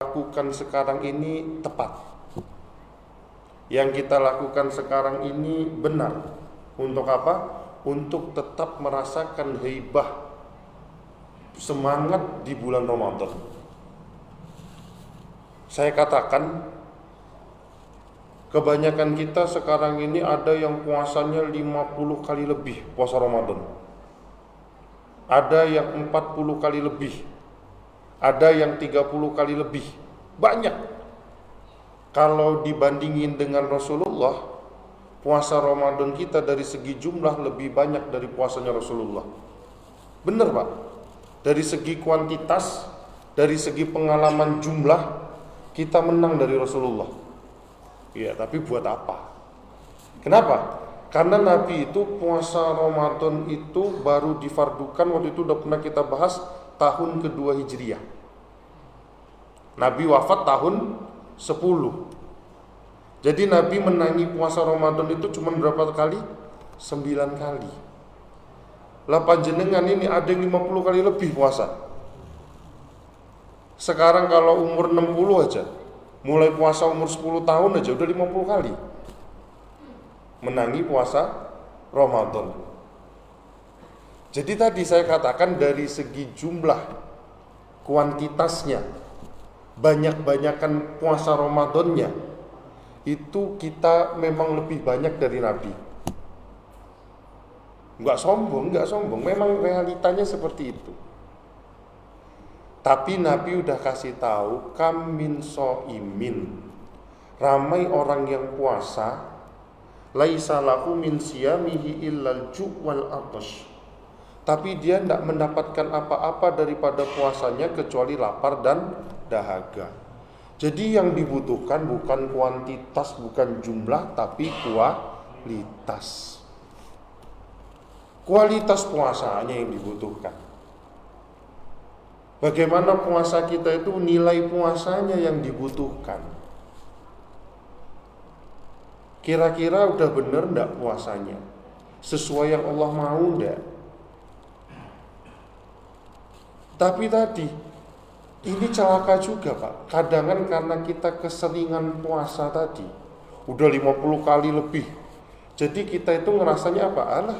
lakukan sekarang ini tepat. Yang kita lakukan sekarang ini benar. Untuk apa? Untuk tetap merasakan haibah, semangat di bulan Ramadan. Saya katakan, kebanyakan kita sekarang ini ada yang puasanya 50 kali lebih puasa Ramadan. Ada yang 40 kali lebih. Ada yang 30 kali lebih. Banyak. Kalau dibandingin dengan Rasulullah, puasa Ramadan kita dari segi jumlah lebih banyak dari puasanya Rasulullah. Benar Pak? Dari segi kuantitas, dari segi pengalaman jumlah, kita menang dari Rasulullah. Ya, tapi buat apa? Kenapa? Karena Nabi itu puasa Ramadan itu baru difardukan, waktu itu udah pernah kita bahas, tahun kedua Hijriah. Nabi wafat tahun 10. Jadi Nabi menangi puasa Ramadan itu cuma berapa kali? 9 kali. Lah panjenengan ini ada yang 50 kali lebih puasa. Sekarang kalau umur 60 aja, mulai puasa umur 10 tahun aja udah 50 kali menangi puasa Ramadan. Jadi tadi saya katakan dari segi jumlah, kuantitasnya, banyak-banyakan puasa Ramadannya, itu kita memang lebih banyak dari Nabi. Enggak sombong, memang realitanya seperti itu. Tapi Nabi udah kasih tahu, kam min so'imin, ramai orang yang puasa, laisa lahu min siyamihi illal ju' wal atash, tapi dia tidak mendapatkan apa-apa daripada puasanya kecuali lapar dan dahaga. Jadi yang dibutuhkan bukan kuantitas, bukan jumlah, tapi kualitas. Kualitas puasanya yang dibutuhkan. Bagaimana puasa kita itu, nilai puasanya yang dibutuhkan. Kira-kira udah bener enggak puasanya? Sesuai yang Allah mau enggak? Tapi tadi, ini celaka juga Pak. Kadang karena kita keseringan puasa tadi, udah 50 kali lebih, jadi kita itu ngerasanya apa? Alah,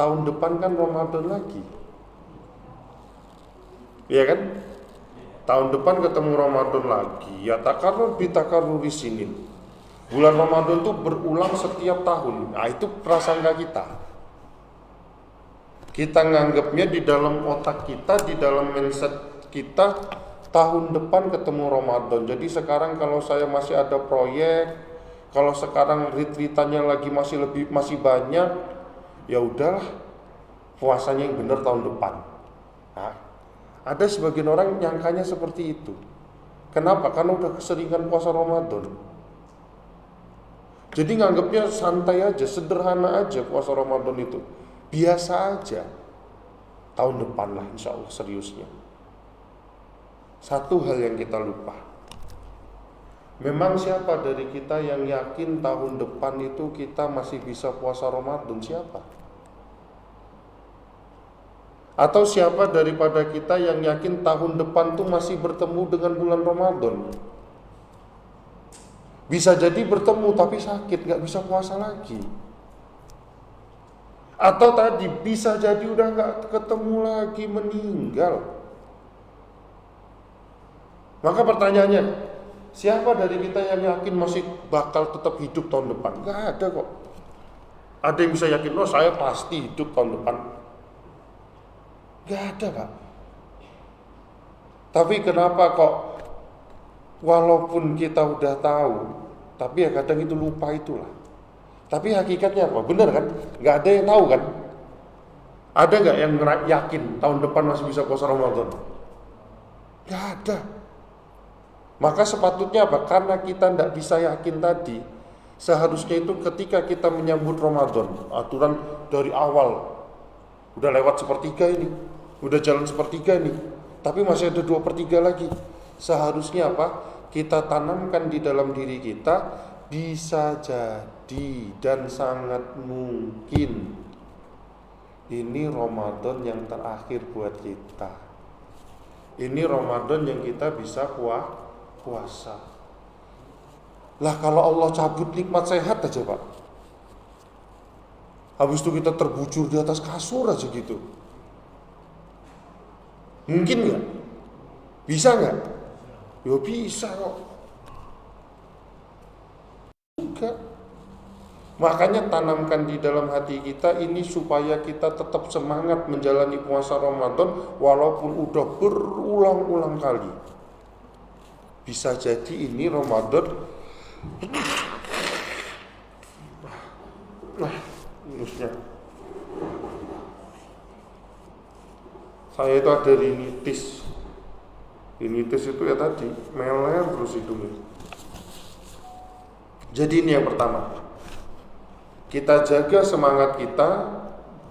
tahun depan kan Ramadan lagi. Iya kan? Tahun depan ketemu Ramadan lagi. Ya takarrur bitakarruri sinin. Bulan Ramadan itu berulang setiap tahun. Nah, itu prasangka kita. Kita nganggapnya di dalam otak kita, di dalam mindset kita, tahun depan ketemu Ramadan. Jadi sekarang kalau saya masih ada proyek, kalau sekarang retreatannya lagi masih banyak, ya udahlah, puasanya yang benar tahun depan. Nah, ada sebagian orang nyangkanya seperti itu. Kenapa? Karena udah keseringan puasa Ramadan. Jadi nganggapnya santai aja, sederhana aja puasa Ramadan itu. Biasa aja. Tahun depan lah insya Allah seriusnya. Satu hal yang kita lupa. Memang siapa dari kita yang yakin tahun depan itu kita masih bisa puasa Ramadan? Siapa? Atau siapa daripada kita yang yakin tahun depan tuh masih bertemu dengan bulan Ramadan? Bisa jadi bertemu tapi sakit, gak bisa puasa lagi. Atau tadi bisa jadi udah gak ketemu lagi, meninggal. Maka pertanyaannya, siapa dari kita yang yakin masih bakal tetap hidup tahun depan? Gak ada kok. Ada yang bisa yakin, oh saya pasti hidup tahun depan. Gak ada Pak. Tapi kenapa kok walaupun kita udah tahu, tapi ya kadang itu lupa itulah. Tapi hakikatnya apa? Benar kan? Gak ada yang tahu kan? Ada gak yang yakin tahun depan masih bisa puasa Ramadan? Gak ada. Maka sepatutnya apa? Karena kita tidak bisa yakin tadi, seharusnya itu ketika kita menyambut Ramadan, aturan dari awal, udah lewat sepertiga ini, udah jalan sepertiga ini, tapi masih ada 2/3 lagi. Seharusnya apa? Kita tanamkan di dalam diri kita, bisa jadi dan sangat mungkin ini Ramadan yang terakhir buat kita. Ini Ramadan yang kita bisa puasa. Lah kalau Allah cabut nikmat sehat aja Pak, habis itu kita terbujur di atas kasur aja gitu, mungkin nggak? Bisa nggak? Ya bisa kok. Enggak. Makanya tanamkan di dalam hati kita ini supaya kita tetap semangat menjalani puasa Ramadan walaupun udah berulang-ulang kali. Bisa jadi ini Ramadan minusnya. Saya itu ada rinitis. Rinitis itu ya tadi meleleh terus hidungnya. Jadi ini yang pertama. Kita jaga semangat kita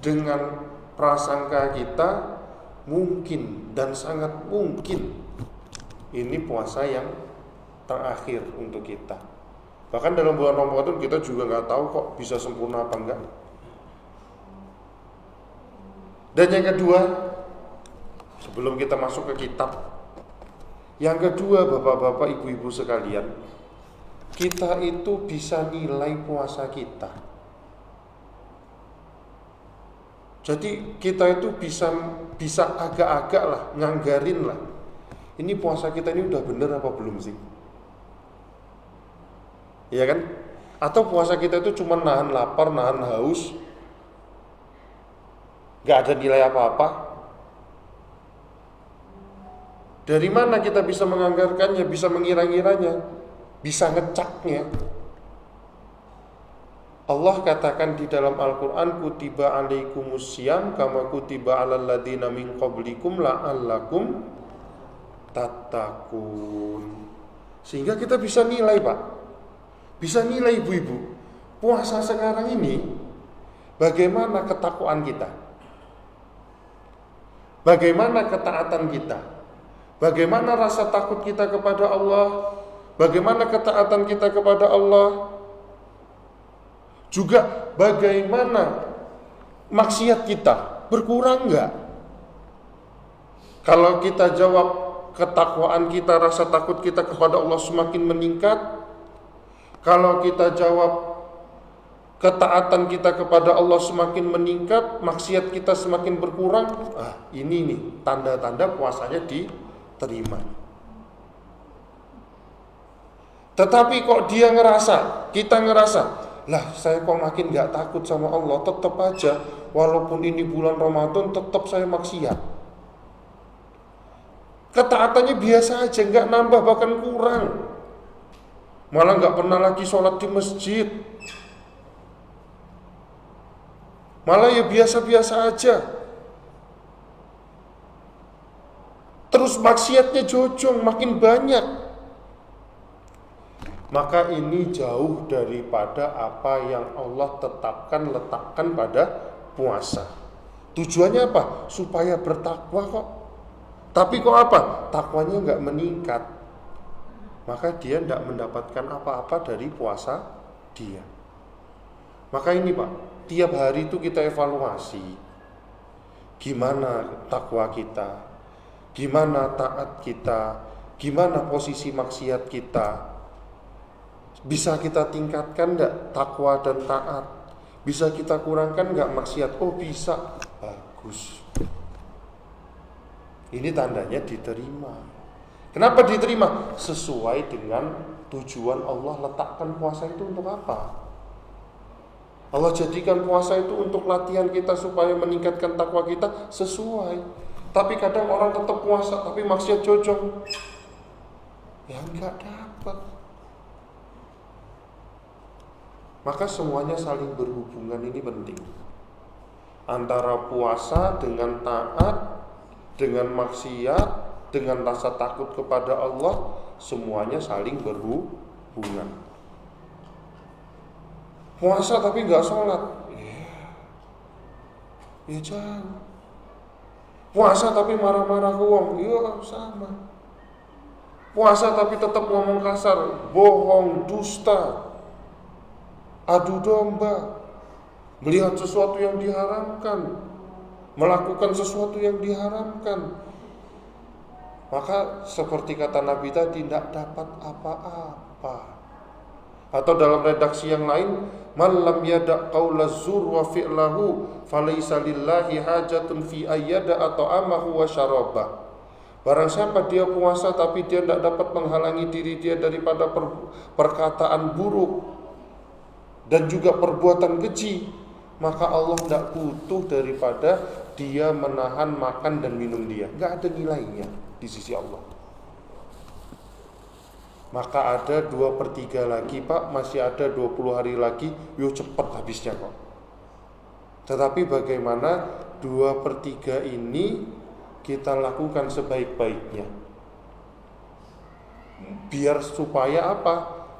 dengan prasangka kita mungkin dan sangat mungkin ini puasa yang terakhir untuk kita. Bahkan dalam bulan Ramadan kita juga nggak tahu kok bisa sempurna apa enggak. Dan yang kedua, sebelum kita masuk ke kitab, yang kedua bapak-bapak, ibu-ibu sekalian, kita itu bisa nilai puasa kita. Jadi kita itu bisa agak-agak lah, nganggarin lah. Ini puasa kita ini udah bener apa belum sih? Iya kan? Atau puasa kita itu cuma nahan lapar, nahan haus, gak ada nilai apa-apa. Dari mana kita bisa menganggarkannya, bisa mengira-ngiranya, bisa ngecaknya? Allah katakan di dalam Al-Quran, kutiba alaikumusiyam kama kutiba alal ladina min qablikum la'allakum tattaqun. Sehingga kita bisa nilai Pak, bisa nilai ibu-ibu, puasa sekarang ini bagaimana ketakwaan kita, bagaimana ketaatan kita, bagaimana rasa takut kita kepada Allah, bagaimana ketaatan kita kepada Allah, juga bagaimana maksiat kita berkurang enggak? Kalau kita jawab ketakwaan kita, rasa takut kita kepada Allah semakin meningkat. Kalau kita jawab ketaatan kita kepada Allah semakin meningkat, maksiat kita semakin berkurang. Ini nih tanda-tanda puasanya diterima. Tetapi kok kita ngerasa, lah saya kok makin gak takut sama Allah, tetap aja walaupun ini bulan Ramadan tetap saya maksiat. Ketaatannya biasa aja, gak nambah bahkan kurang. Malah gak pernah lagi sholat di masjid, malah ya biasa-biasa aja. Terus maksiatnya jojong, makin banyak. Maka ini jauh daripada apa yang Allah letakkan pada puasa. Tujuannya apa? Supaya bertakwa kok. Tapi kok apa? Takwanya nggak meningkat. Maka dia tidak mendapatkan apa-apa dari puasa dia. Maka ini Pak, tiap hari itu kita evaluasi. Gimana takwa kita? Gimana taat kita? Gimana posisi maksiat kita? Bisa kita tingkatkan enggak takwa dan taat? Bisa kita kurangkan enggak maksiat? Oh bisa, bagus. Ini tandanya diterima. Kenapa diterima? Sesuai dengan tujuan Allah letakkan puasa itu untuk apa? Allah jadikan puasa itu untuk latihan kita supaya meningkatkan takwa kita, sesuai. Tapi kadang orang tetap puasa tapi maksiat jojong, ya enggak dapat. Maka semuanya saling berhubungan, ini penting. Antara puasa dengan taat, dengan maksiat, dengan rasa takut kepada Allah, semuanya saling berhubungan. Puasa tapi gak sholat, ya jauh. Puasa tapi marah-marah ke wong, ya sama. Puasa tapi tetap ngomong kasar, bohong, dusta, adu domba, melihat sesuatu yang diharamkan, melakukan sesuatu yang diharamkan. maka seperti kata Nabi tadi, tidak dapat apa-apa. Atau dalam redaksi yang lain, man lam yada' qaula zur wa fi'lahu falaysa lillahi hajatun fi ayyada at'amahu wa syarabah. Barang siapa dia puasa tapi dia tidak dapat menghalangi diri dia daripada perkataan buruk dan juga perbuatan keji, maka Allah tidak butuh daripada dia menahan makan dan minum dia. Tidak ada nilainya di sisi Allah. Maka ada 2/3 lagi, Pak, masih ada 20 hari lagi, yuk cepat habisnya kok. Tetapi bagaimana 2/3 ini kita lakukan sebaik-baiknya, biar supaya apa?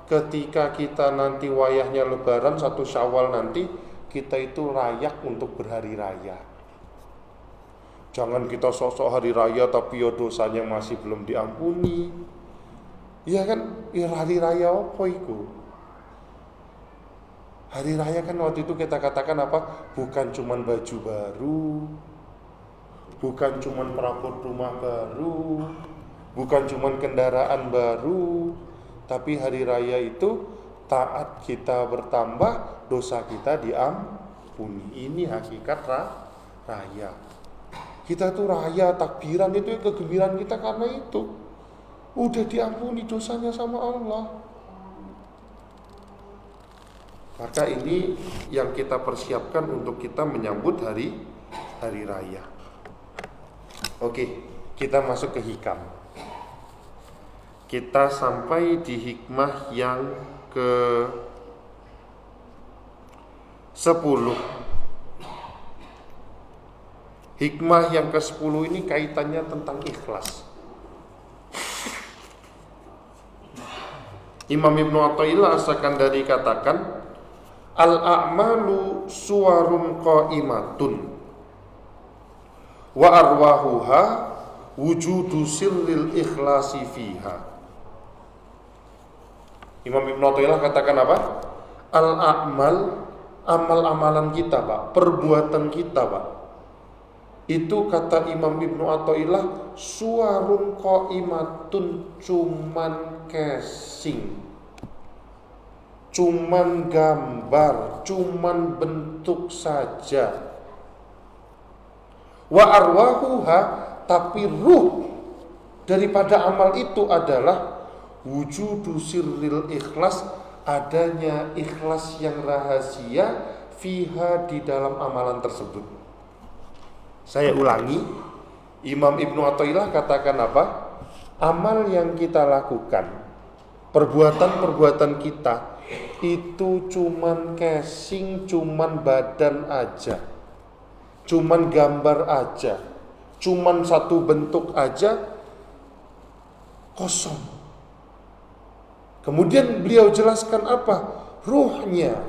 Ketika kita nanti wayahnya Lebaran 1 Syawal nanti, kita itu layak untuk berhari raya. Jangan kita sosok hari raya tapi ya dosanya masih belum diampuni. Iya kan, ya hari raya apa itu? Hari raya kan waktu itu kita katakan apa? Bukan cuman baju baru, bukan cuman perabot rumah baru, bukan cuman kendaraan baru, tapi hari raya itu taat kita bertambah, dosa kita diampuni. Ini hakikat raya. Kita tuh raya, takbiran itu kegembiraan kita karena itu udah diampuni dosanya sama Allah. Maka ini yang kita persiapkan untuk kita menyambut hari raya. Oke, kita masuk ke hikam. Kita sampai di hikmah yang ke 10. Hikmah yang ke 10 ini kaitannya tentang ikhlas. Imam Ibnu Athaillah As-Sakandari katakan, al-a'malu suwarun qa'imatun wa arwahuha wujudu sirril ikhlasi fiha. Imam Ibnu Athaillah katakan apa? Al-a'mal, amal-amalan kita, Pak, perbuatan kita, Pak, itu kata Imam Ibnu Athaillah suwarun qa'imatun, cuman casing, cuman gambar, cuman bentuk saja. Wa arwahuha, tapi ruh daripada amal itu adalah wujudu sirril ikhlas, adanya ikhlas yang rahasia fiha, di dalam amalan tersebut. Saya ulangi, Imam Ibnu Athaillah katakan apa? Amal yang kita lakukan, perbuatan-perbuatan kita itu cuman casing, cuman badan aja, cuman gambar aja, cuman satu bentuk aja, kosong. Kemudian beliau jelaskan apa? Ruhnya,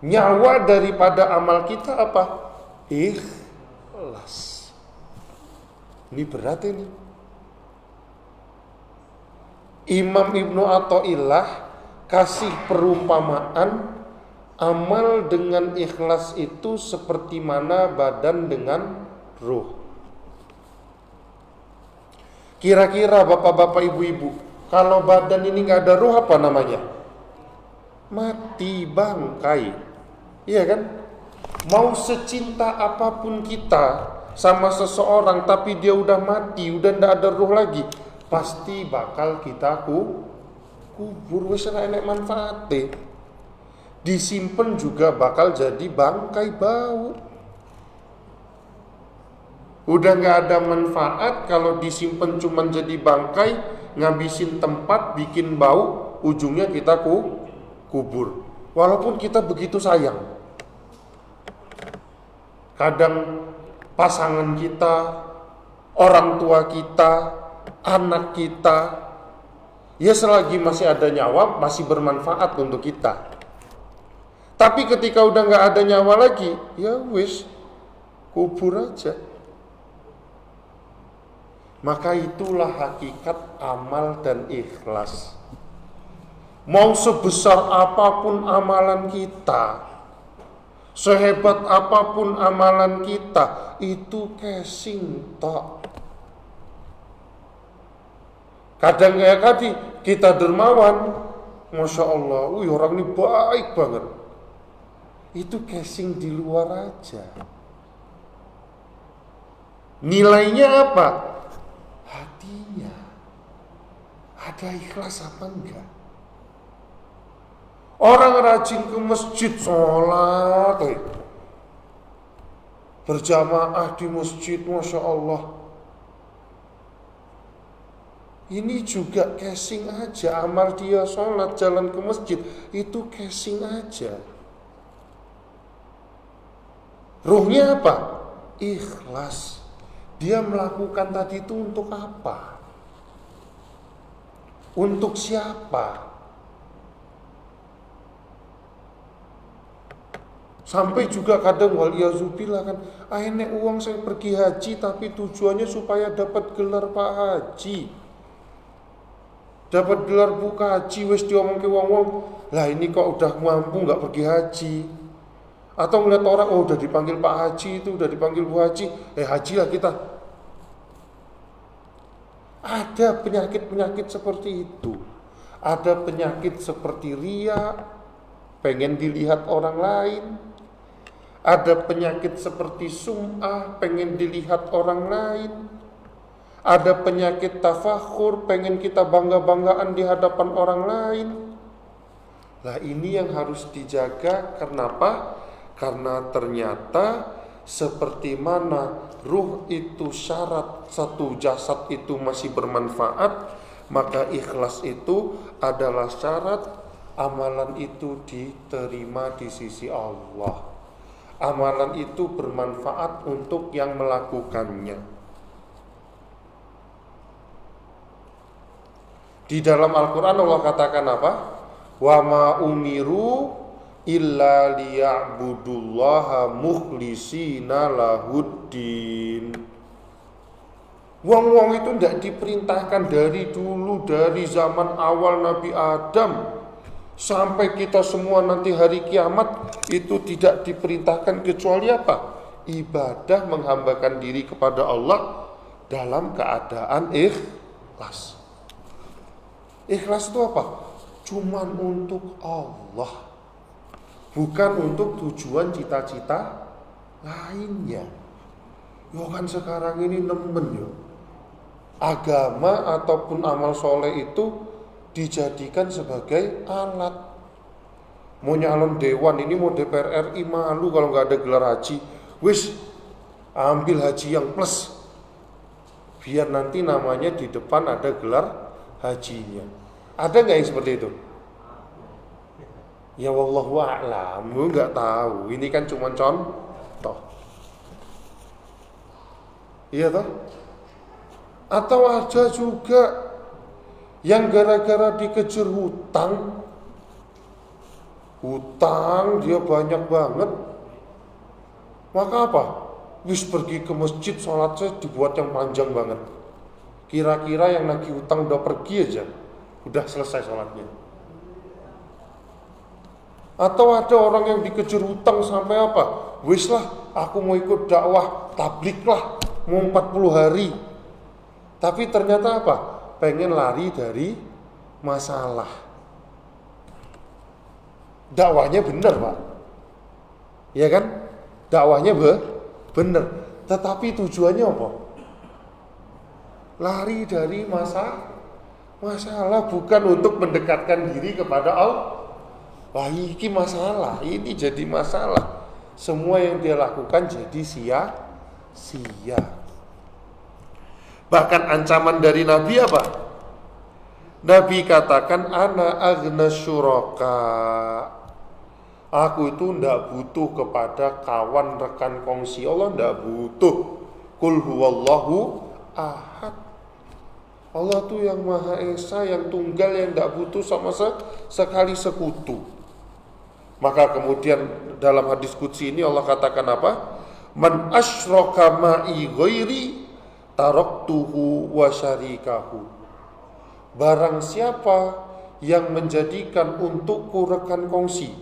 nyawa daripada amal kita apa? Ikhlas. Ini berat ini. Imam Ibnu Athaillah kasih perumpamaan amal dengan ikhlas itu seperti mana badan dengan ruh. Kira-kira bapak-bapak, ibu-ibu, kalau badan ini gak ada ruh, apa namanya? Mati, bangkai. Iya kan? Mau secinta apapun kita sama seseorang, tapi dia udah mati, udah gak ada ruh lagi, pasti bakal kita kubur. Wis ora enek manfaate. Disimpen juga bakal jadi bangkai, bau. Udah gak ada manfaat kalau disimpen cuman jadi bangkai, ngabisin tempat, bikin bau, ujungnya kita kubur. Walaupun kita begitu sayang. Kadang pasangan kita, orang tua kita, anak kita, ya selagi masih ada nyawa, masih bermanfaat untuk kita. Tapi ketika udah gak ada nyawa lagi, ya wis, kubur aja. Maka itulah hakikat amal dan ikhlas. Mau sebesar apapun amalan kita, sehebat apapun amalan kita, itu casing tok. Kadang kayak tadi kita dermawan, Masya Allah, orang ini baik banget. Itu casing di luar aja. Nilainya apa? Hatinya. Ada ikhlas apa enggak? Orang rajin ke masjid sholat, berjamaah di masjid, Masya Allah. Ini juga casing aja, amal dia sholat, jalan ke masjid, itu casing aja. Ruhnya apa? Ikhlas. Dia melakukan tadi itu untuk apa? Untuk siapa? Sampai juga kadang waliyazubillah kan, enek uang saya pergi haji tapi tujuannya supaya dapat gelar Pak Haji, dapat gelar buka haji, wis diomong ke wong-wong, lah ini kok udah mampu nggak pergi haji. Atau ngeliat orang, oh udah dipanggil Pak Haji, itu udah dipanggil Bu Haji, haji lah kita. Ada penyakit-penyakit seperti itu. Ada penyakit seperti ria, pengen dilihat orang lain. Ada penyakit seperti sum'ah, pengen dilihat orang lain. Ada penyakit tafakhur, pengen kita bangga-banggaan di hadapan orang lain. Lah ini yang harus dijaga. Kenapa? Karena ternyata seperti mana ruh itu syarat satu jasad itu masih bermanfaat, maka ikhlas itu adalah syarat amalan itu diterima di sisi Allah. Amalan itu bermanfaat untuk yang melakukannya. Di dalam Al-Quran Allah katakan apa? Wa ma umiru illa liya'budullaha mukhlisina lahuddin. Wong-wong itu tidak diperintahkan dari dulu, dari zaman awal Nabi Adam sampai kita semua nanti hari kiamat, itu tidak diperintahkan kecuali apa? Ibadah, menghambakan diri kepada Allah dalam keadaan ikhlas. Ikhlas itu apa? Cuman untuk Allah, bukan untuk tujuan cita-cita lainnya. Yo kan sekarang ini nemen yo, agama ataupun amal soleh itu dijadikan sebagai alat. Mau nyalon dewan, ini mau DPR RI, malu kalau nggak ada gelar haji. Wis ambil haji yang plus, biar nanti namanya di depan ada gelar hajinya. Ada nggak yang seperti itu? Ya wallahu a'lam, gue nggak tahu. Ini kan cuma contoh. Iya toh? Atau ada juga yang gara-gara dikejar hutang dia banyak banget, maka apa? Wis pergi ke masjid, sholatnya dibuat yang panjang banget. Kira-kira yang nagih hutang udah pergi aja, udah selesai sholatnya. Atau ada orang yang dikejar hutang sampai apa? Wis lah, aku mau ikut dakwah tablik lah, mau 40 hari. Tapi ternyata apa? Pengen lari dari masalah. Dakwahnya benar, Pak. Ya kan? Dakwahnya benar. Tetapi tujuannya apa? Lari dari masalah, bukan untuk mendekatkan diri kepada Allah. Wah, ini masalah, ini jadi masalah. Semua yang dia lakukan jadi sia-sia. Bahkan ancaman dari Nabi apa? Nabi katakan, ana aghna syuraka. Aku itu tidak butuh kepada kawan rekan kongsi. Allah tidak butuh. Qul huwallahu ahad. Allah itu yang Maha Esa, yang tunggal, yang tidak butuh sama sekali sekutu. Maka kemudian dalam hadis qudsi ini Allah katakan apa? Man asyraka ma'i ghairi taraktuhu wa syarikahu. Barang siapa yang menjadikan untukku rekan kongsi,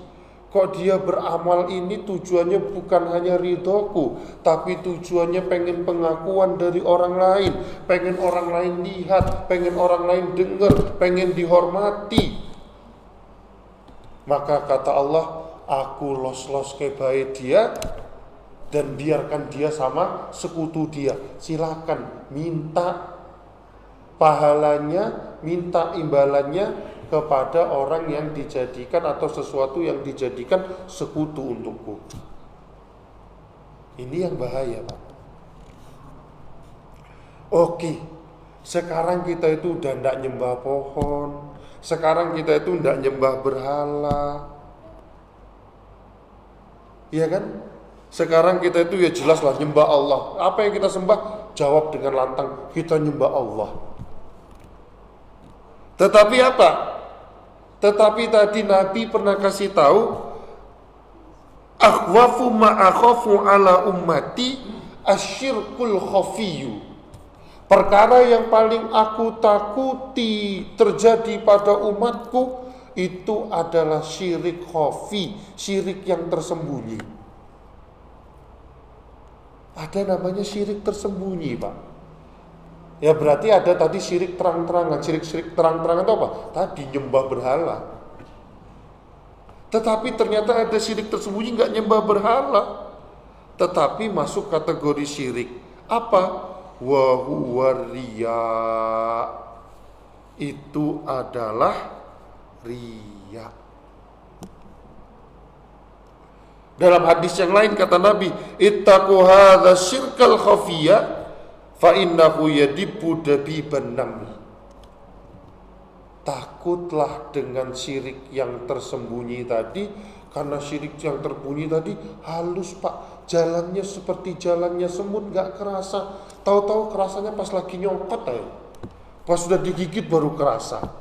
Kok dia beramal ini tujuannya bukan hanya ridhoku, tapi tujuannya pengen pengakuan dari orang lain, pengen orang lain lihat, pengen orang lain dengar, pengen dihormati. Maka kata Allah, aku los-los ke baik dia dan biarkan dia sama sekutu dia. Silakan minta pahalanya, minta imbalannya kepada orang yang dijadikan atau sesuatu yang dijadikan sekutu untukku. Ini yang bahaya, Pak. Oke, sekarang kita itu udah tidak nyembah pohon, sekarang kita itu tidak nyembah berhala, iya kan? Sekarang kita itu ya jelaslah nyembah Allah. Apa yang kita sembah? Jawab dengan lantang, kita nyembah Allah. Tetapi apa? Tetapi tadi Nabi pernah kasih tahu, akhwafu ma'akhafu ala ummati asyirkul khafiyu. Perkara yang paling aku takuti terjadi pada umatku itu adalah syirik khafi, syirik yang tersembunyi. Ada namanya syirik tersembunyi, Pak. Ya berarti ada tadi syirik terang-terangan. Syirik terang-terangan itu apa? Tadi nyembah berhala. Tetapi ternyata ada syirik tersembunyi gak nyembah berhala, tetapi masuk kategori syirik. Apa? Wa huwa riya. Itu adalah riya. Dalam hadis yang lain kata Nabi, ittaqu hadza syirkal khafiyya fa innahu yadibu dabiban namli. Takutlah dengan syirik yang tersembunyi tadi, karena syirik yang tersembunyi tadi halus, Pak. Jalannya seperti jalannya semut, gak kerasa. Tahu-tahu kerasanya pas lagi nyongkot aja. Pas sudah digigit baru kerasa.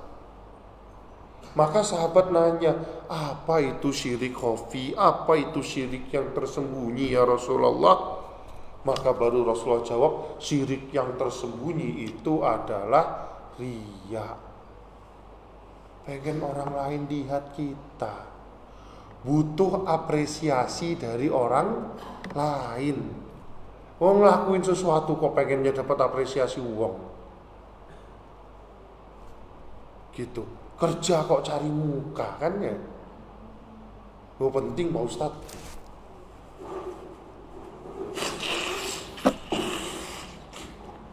Maka sahabat nanya, apa itu syirik khafi? Apa itu syirik yang tersembunyi ya Rasulullah? Maka baru Rasulullah jawab, syirik yang tersembunyi itu adalah riya. Pengen orang lain lihat kita, butuh apresiasi dari orang lain. Wong ngelakuin sesuatu kok pengennya dapat apresiasi uang. Gitu. Kerja kok cari muka kan ya. Oh penting Pak Ustadz.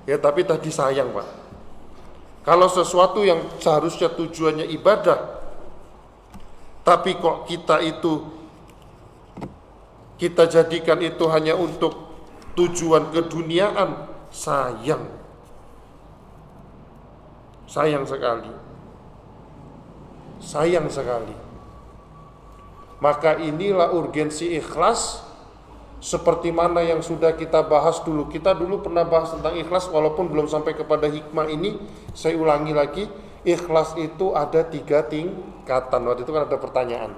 Ya tapi tadi sayang, Pak. Kalau sesuatu yang seharusnya tujuannya ibadah, tapi kok kita jadikan itu hanya untuk tujuan keduniaan, sayang. Sayang sekali. Sayang sekali. Maka inilah urgensi ikhlas. Seperti mana yang sudah kita bahas dulu. Kita dulu pernah bahas tentang ikhlas, walaupun belum sampai kepada hikmah ini. Saya ulangi lagi, ikhlas itu ada 3 tingkatan. Waktu itu kan ada pertanyaan.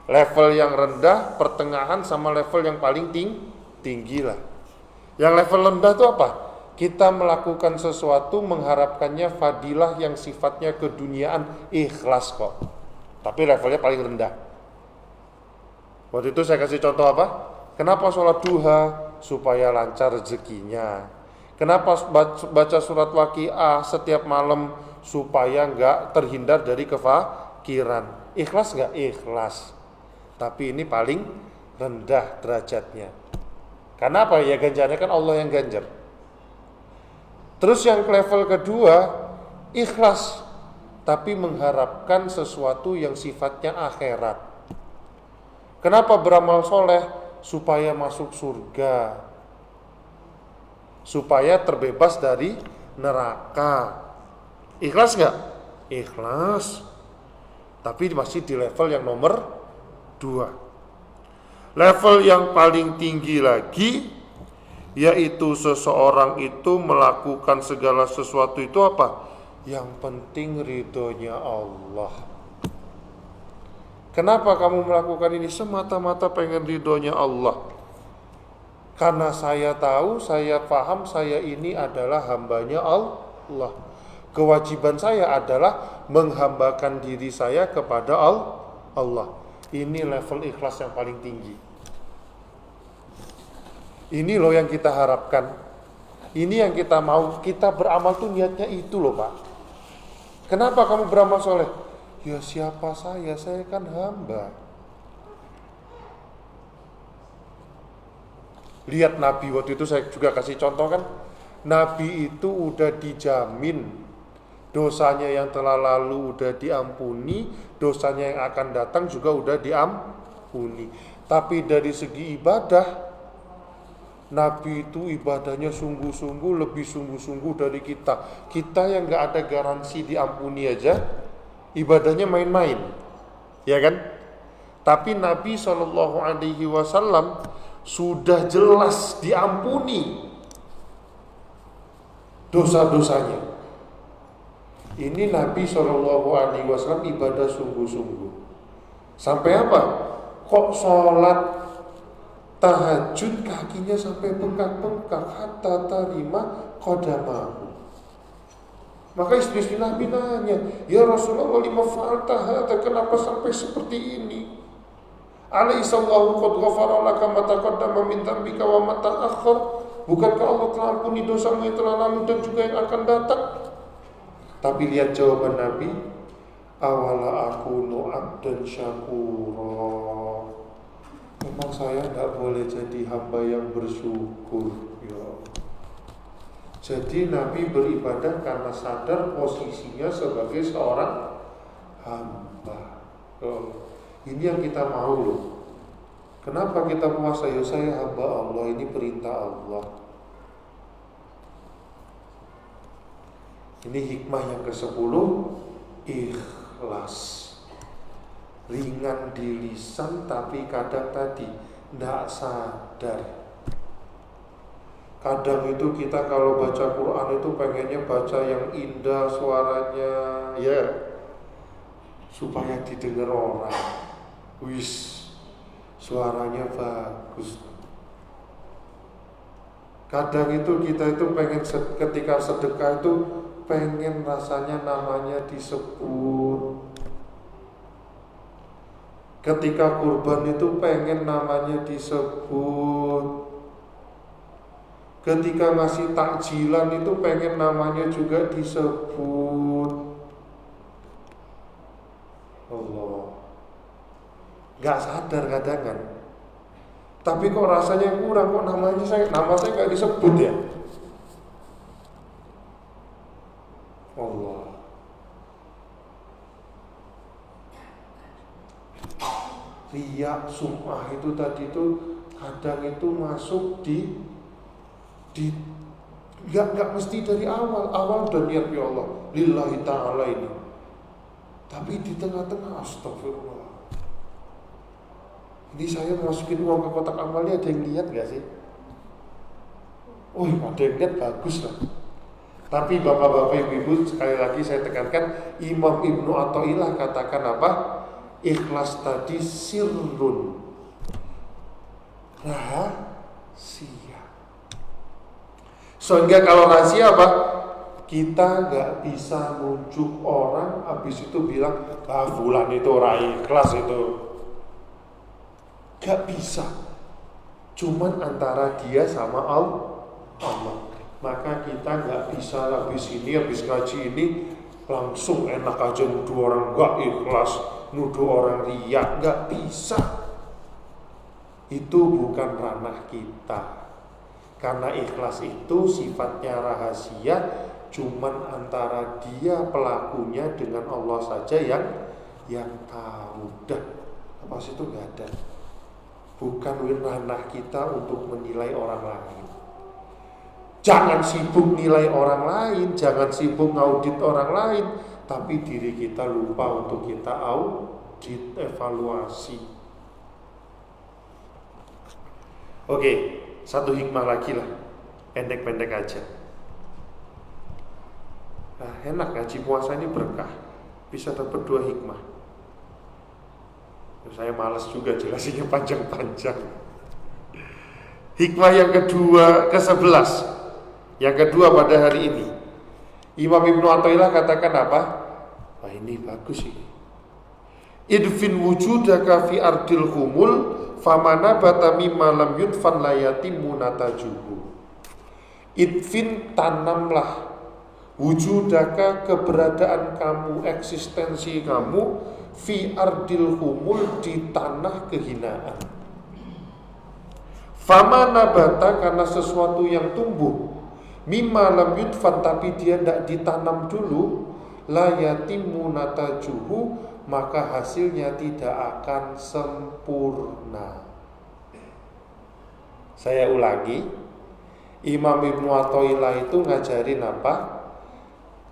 Level yang rendah, pertengahan, sama level yang paling tinggi lah. Yang level rendah itu apa? Kita melakukan sesuatu mengharapkannya fadilah yang sifatnya keduniaan, ikhlas kok. Tapi levelnya paling rendah. Waktu itu saya kasih contoh apa? Kenapa sholat duha? Supaya lancar rezekinya. Kenapa baca surat Waqiah setiap malam? Supaya enggak terhindar dari kefakiran. Ikhlas enggak? Ikhlas. Tapi ini paling rendah derajatnya. Karena apa? Ya ganjarnya kan Allah yang ganjar. Terus yang level kedua, ikhlas. Tapi mengharapkan sesuatu yang sifatnya akhirat. Kenapa beramal soleh? Supaya masuk surga, supaya terbebas dari neraka. Ikhlas gak? Ikhlas. Tapi masih di level yang nomor 2. Level yang paling tinggi lagi, yaitu seseorang itu melakukan segala sesuatu itu apa? Yang penting ridhonya Allah. Kenapa kamu melakukan ini? Semata-mata pengen ridhonya Allah. Karena saya tahu, saya paham, saya ini adalah hambanya Allah. Kewajiban saya adalah menghambakan diri saya kepada Allah. Ini level ikhlas yang paling tinggi. Ini loh yang kita harapkan. Ini yang kita mau. Kita beramal tuh niatnya itu loh Pak. Kenapa kamu beramal soleh? Ya siapa saya kan hamba. Lihat Nabi waktu itu, saya juga kasih contoh kan. Nabi itu udah dijamin dosanya yang telah lalu udah diampuni, dosanya yang akan datang juga udah diampuni. Tapi dari segi ibadah, Nabi itu ibadahnya sungguh-sungguh, lebih sungguh-sungguh dari kita. Kita yang gak ada garansi diampuni aja, ibadahnya main-main, ya kan? Tapi Nabi SAW sudah jelas diampuni dosa-dosanya. Ini Nabi SAW ibadah sungguh-sungguh. Sampai apa? Kok sholat tahajud kakinya sampai bengkak-bengkak, hatta tarima qadamahu. Maka istri Nabi nanya, ya Rasulullah, lima fa'alta hadza, kenapa sampai seperti ini? Alaihissallahu qad ghafara laka ma taqaddama min dzambika wa ma ta'akhkhar. Bukankah Allah telah ampuni dosamu yang telah lalu dan juga yang akan datang? Tapi lihat jawaban Nabi, awala akunu abdan syakura. Memang saya tidak boleh jadi hamba yang bersyukur ya. Jadi Nabi beribadah karena sadar posisinya sebagai seorang hamba. Ini yang kita mau loh. Kenapa kita puasa? Ya saya hamba Allah, ini perintah Allah. Ini hikmah yang ke-10, ikhlas. Ringan di lisan tapi kadang tadi tidak sadar. Kadang itu kita kalau baca Quran itu pengennya baca yang indah suaranya, ya, supaya didengar orang. Wis, suaranya bagus. Kadang itu kita itu pengen ketika sedekah itu pengen rasanya namanya disebut. Ketika kurban itu pengen namanya disebut. Ketika ngasih takjilan itu pengen namanya juga disebut. Allah, gak sadar kadang kan. Tapi kok rasanya kurang, kok nama saya gak disebut ya. Allah. Riya, sum'ah itu tadi itu kadang itu masuk di Gak mesti dari awal udah niat ya Allah lillahi ta'ala ini, tapi di tengah-tengah astagfirullah, ini saya masukin uang ke kotak amalnya, ada yang lihat gak sih? Oh ada yang lihat, bagus lah. Tapi bapak-bapak ibu-ibu, sekali lagi saya tekankan, Imam Ibnu Athaillah katakan apa? Ikhlas tadi sirrun, rahasia. Sehingga kalau rahasia apa? Kita gak bisa nunjuk orang habis itu bilang, fulan itu orang ikhlas itu. Gak bisa. Cuman antara dia sama Allah. Maka kita gak bisa habis ngaji ini langsung enak aja nuduh orang gak ikhlas, nuduh orang riya. Gak bisa. Itu bukan ranah kita. Karena ikhlas itu sifatnya rahasia, cuman antara dia pelakunya dengan Allah saja yang tahu. Dah, apa itu gak ada. Bukan ranah kita untuk menilai orang lain. Jangan sibuk nilai orang lain, jangan sibuk ngaudit orang lain, tapi diri kita lupa untuk kita audit, evaluasi. Oke, satu hikmah lagi lah, pendek-pendek aja. Nah, enak ngaji puasa ini berkah, bisa dapat 2 hikmah. Saya malas juga jelasinnya panjang-panjang. Hikmah yang kedua, ke-11. Yang kedua pada hari ini, Imam Ibnu Athaillah katakan apa? Wah ini bagus ini. idfin wujudaka fi ardil humul famana bata mimma lam yudfan layatimu natajuhu. Idfin, tanamlah, wujudaka, keberadaan kamu, eksistensi kamu, fi ardil humul, di tanah kehinaan. Fama nabata, karena sesuatu yang tumbuh, mimma lam yudfan, tapi dia tidak ditanam dulu, la yatimu natajuhu, maka hasilnya tidak akan sempurna. Saya ulangi, Imam Ibnu Athaillah itu ngajarin apa?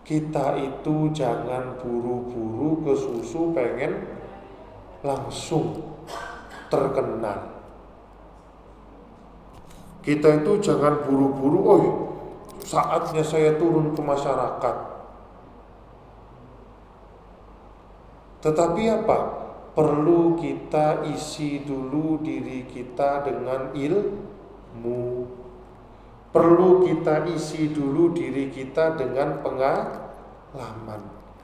Kita itu jangan buru-buru ke susu pengen langsung terkenal. Kita itu jangan buru-buru, oh saatnya saya turun ke masyarakat. Tetapi apa? Perlu kita isi dulu diri kita dengan ilmu. Perlu kita isi dulu diri kita dengan pengalaman.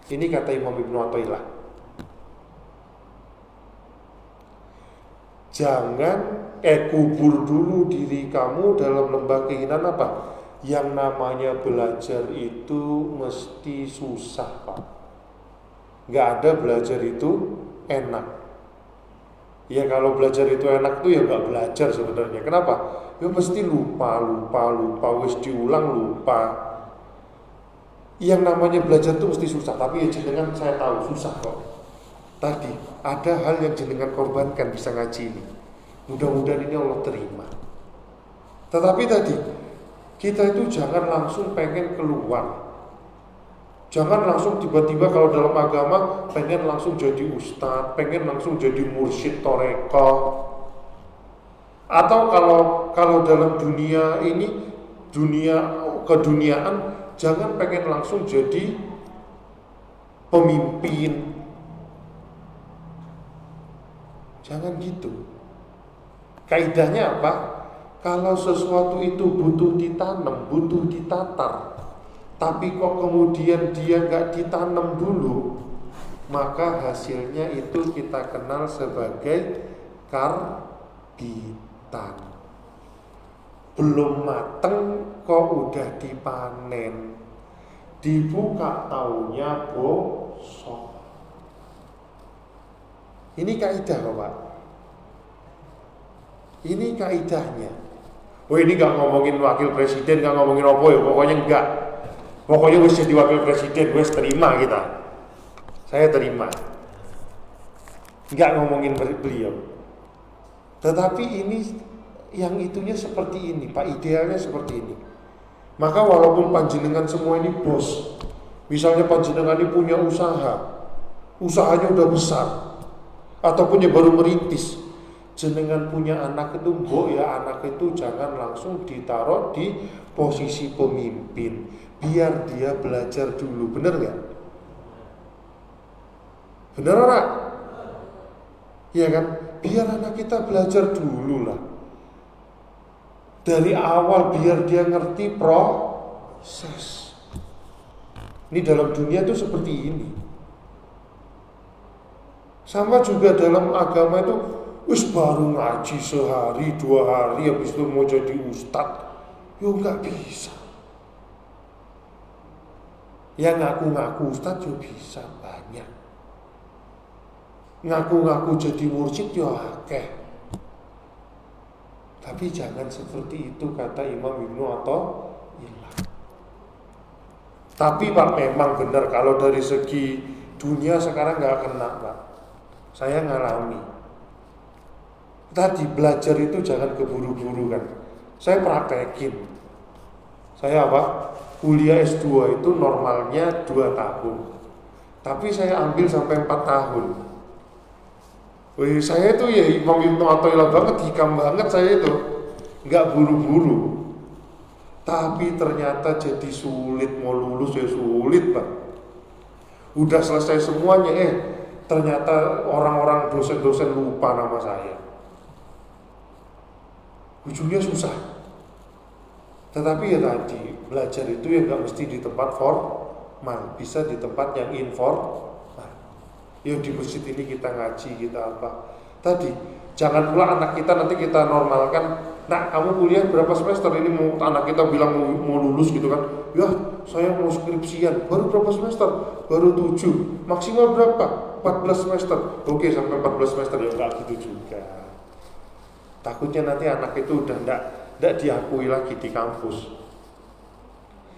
Ini kata Imam Ibnu Athaillah. Jangan kubur dulu diri kamu dalam lembah keinginan apa? Yang namanya belajar itu mesti susah, Pak. Gak ada belajar itu enak. Ya kalau belajar itu enak tuh ya gak belajar sebenarnya. Kenapa? Ya pasti lupa, wis diulang lupa. Yang namanya belajar tuh mesti susah. Tapi ya jenengan saya tahu susah kok. Tadi ada hal yang jenengan korbankan bisa ngaji ini. Mudah-mudahan ini Allah terima. Tetapi tadi kita itu jangan langsung pengen keluar. Jangan langsung tiba-tiba kalau dalam agama pengen langsung jadi ustadz, pengen langsung jadi mursyid toreko. Atau kalau dalam dunia ini, dunia keduniaan, jangan pengen langsung jadi pemimpin. Jangan gitu. Kaidahnya apa? Kalau sesuatu itu butuh ditanam, butuh ditatar, tapi kok kemudian dia gak ditanam dulu, maka hasilnya itu kita kenal sebagai karbitan. Belum mateng kok udah dipanen, dibuka taunya bosok. Ini kaidah Pak. Ini kaidahnya. Oh ini gak ngomongin wakil presiden, gak ngomongin apa ya, pokoknya enggak. Pokoknya wis jadi wakil presiden, wis terima kita. Saya terima. Enggak ngomongin beliau. Tetapi ini yang itunya seperti ini, Pak, idealnya seperti ini. Maka walaupun panjenengan semua ini bos, misalnya panjenengan ini punya usaha, usahanya udah besar, ataupun yang baru merintis, jenengan punya anak itu, mbok ya anak itu jangan langsung ditaruh di posisi pemimpin, biar dia belajar dulu, bener gak? Bener orang? Iya kan? Biar anak kita belajar dulu lah. Dari awal biar dia ngerti proses. Ini dalam dunia itu seperti ini. Sama juga dalam agama itu, wis baru ngaji sehari, 2 hari, habis itu mau jadi ustadz, yo nggak bisa. Yang ngaku-ngaku ustadz yo bisa banyak. Ngaku-ngaku jadi mursyid yo akeh. Tapi jangan seperti itu kata Imam Ibnu Athaillah. Tapi Pak memang benar kalau dari segi dunia sekarang nggak kena Pak. Saya ngalami. Tadi belajar itu jangan keburu-buru kan. Saya praktekin. Saya apa? Kuliah S2 itu normalnya 2 tahun. Tapi saya ambil sampai 4 tahun. Wih, saya itu ya Imam Ibnu Athaillah banget, hikam banget saya itu. Enggak buru-buru. Tapi ternyata jadi sulit, mau lulus ya sulit Pak. Udah selesai semuanya, ternyata orang-orang dosen-dosen lupa nama saya. Ujungnya susah. Tetapi ya tadi, belajar itu ya gak mesti di tempat formal, bisa di tempat yang informal. Ya di masjid ini kita ngaji, kita apa. Tadi, jangan pula anak kita nanti kita normalkan. Nah, kamu kuliah berapa semester ini? Mau anak kita bilang mau lulus gitu kan? Ya, saya mau skripsian. Baru berapa semester? Baru 7. Maksimal berapa? 14 semester. Oke, sampai 14 semester ya enggak gitu juga. Takutnya nanti anak itu udah enggak diakui lagi di kampus.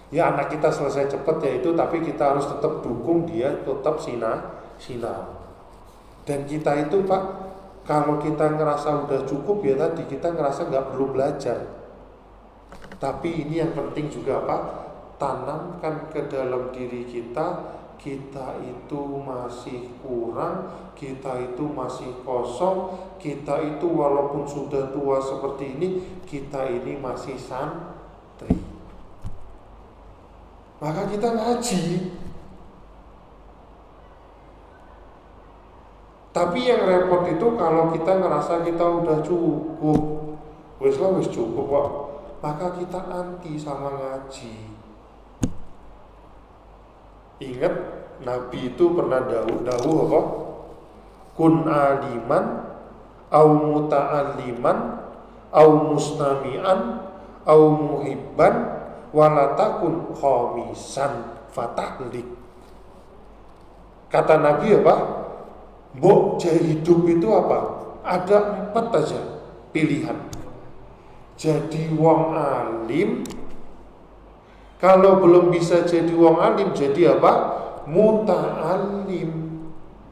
Ya anak kita selesai cepat ya itu, tapi kita harus tetap dukung dia tetap sinau. Dan kita itu Pak, kalau kita ngerasa udah cukup ya tadi kita ngerasa nggak perlu belajar. Tapi ini yang penting juga Pak, tanamkan ke dalam diri kita itu masih kurang, kita itu masih kosong, kita itu walaupun sudah tua seperti ini, kita ini masih santri. Maka kita ngaji. Tapi yang repot itu kalau kita ngerasa kita udah cukup, wis cukup kok, maka kita anti sama ngaji. Ingat Nabi itu pernah dawuh apa? Kun aliman au muta'alliman au mustami'an au muhibban walatakun khamisan fatahlik. Kata Nabi apa? Mbok jadi hidup itu apa? Ada 4 aja pilihan. Jadi wong alim. Kalau belum bisa jadi wong alim, jadi apa? Muta'alim,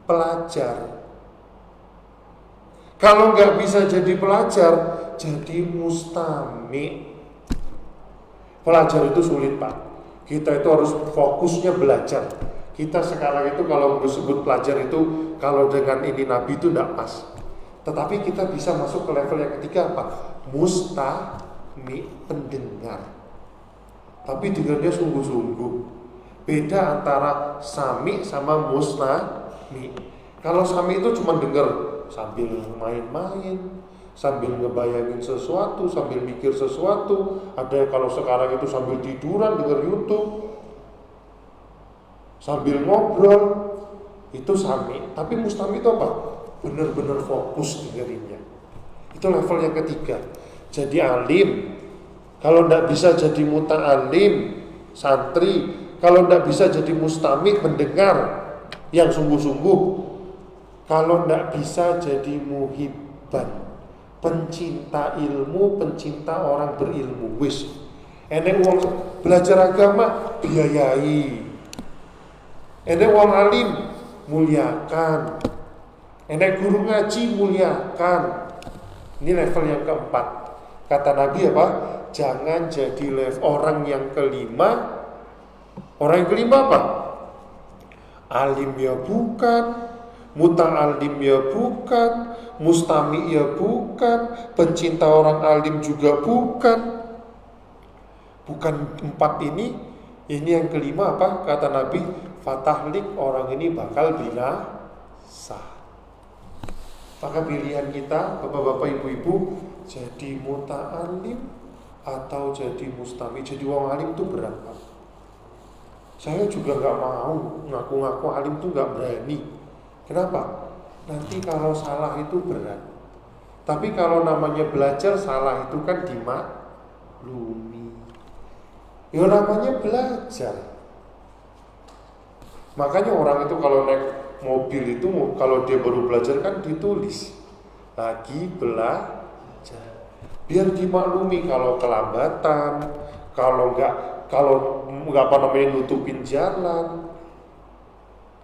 pelajar. Kalau nggak bisa jadi pelajar, jadi mustami. Pelajar itu sulit Pak. Kita itu harus fokusnya belajar. Kita sekarang itu kalau disebut pelajar itu, kalau dengan ini Nabi itu tidak pas. Tetapi kita bisa masuk ke level yang ketiga apa? Mustami, pendengar. Tapi dengarnya sungguh-sungguh. Beda antara sami sama mustami. Kalau sami itu cuma dengar sambil main-main, sambil ngebayangin sesuatu, sambil mikir sesuatu. Ada kalau sekarang itu sambil tiduran dengar YouTube, sambil ngobrol, itu sami. Tapi mustami itu apa? Benar-benar fokus dengerinnya. Itu level yang ketiga. Jadi alim. Kalau tidak bisa jadi muta'alim, santri. Kalau tidak bisa jadi mustami, mendengar yang sungguh-sungguh. Kalau tidak bisa jadi muhibban, pencinta ilmu, pencinta orang berilmu. Wis, enek wong belajar agama biayai. Enek wong alim muliakan. Enek guru ngaji muliakan. Ini level yang keempat. Kata Nabi apa? Jangan jadi level orang yang kelima. Orang yang kelima apa? Alim ya bukan, muta'alim ya bukan, mustami ya bukan, pencinta orang alim juga bukan. Bukan 4 ini. Ini yang kelima apa? Kata Nabi, fatahlik, orang ini bakal binasa. Maka pilihan kita, bapak-bapak, ibu-ibu, jadi muta'alim atau jadi mustami. Jadi wong alim itu berat Pak. Saya juga gak mau ngaku-ngaku alim itu gak berani. Kenapa? Nanti kalau salah itu berat. Tapi kalau namanya belajar, salah itu kan dimaklumi. Ya namanya belajar. Makanya orang itu kalau naik mobil itu, kalau dia baru belajar kan ditulis lagi belajar. Biar dimaklumi kalau kelambatan, kalau nggak apa namanya nutupin jalan,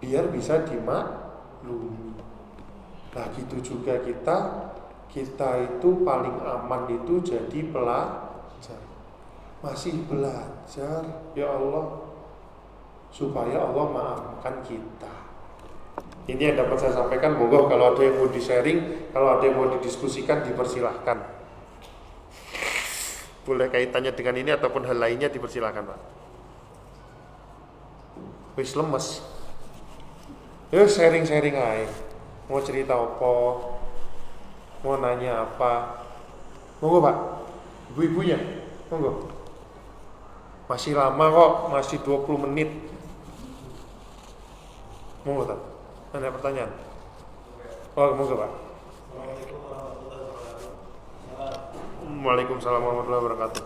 biar bisa dimaklumi. Nah gitu juga kita itu paling aman itu jadi pelajar. Masih belajar, ya Allah, supaya Allah maafkan kita. Ini yang dapat saya sampaikan. Monggo kalau ada yang mau di-sharing, kalau ada yang mau didiskusikan, dipersilahkan. Boleh kaitannya dengan ini ataupun hal lainnya, dipersilahkan Pak. Wis lemes. Yuk sharing-sharing aja. Mau cerita apa? Mau nanya apa? Monggo Pak. Ibu-ibunya, monggo. Masih lama kok, masih 20 menit. Monggo Pak. Ada pertanyaan? Oh, monggo Pak. Waalaikumsalam warahmatullahi wabarakatuh.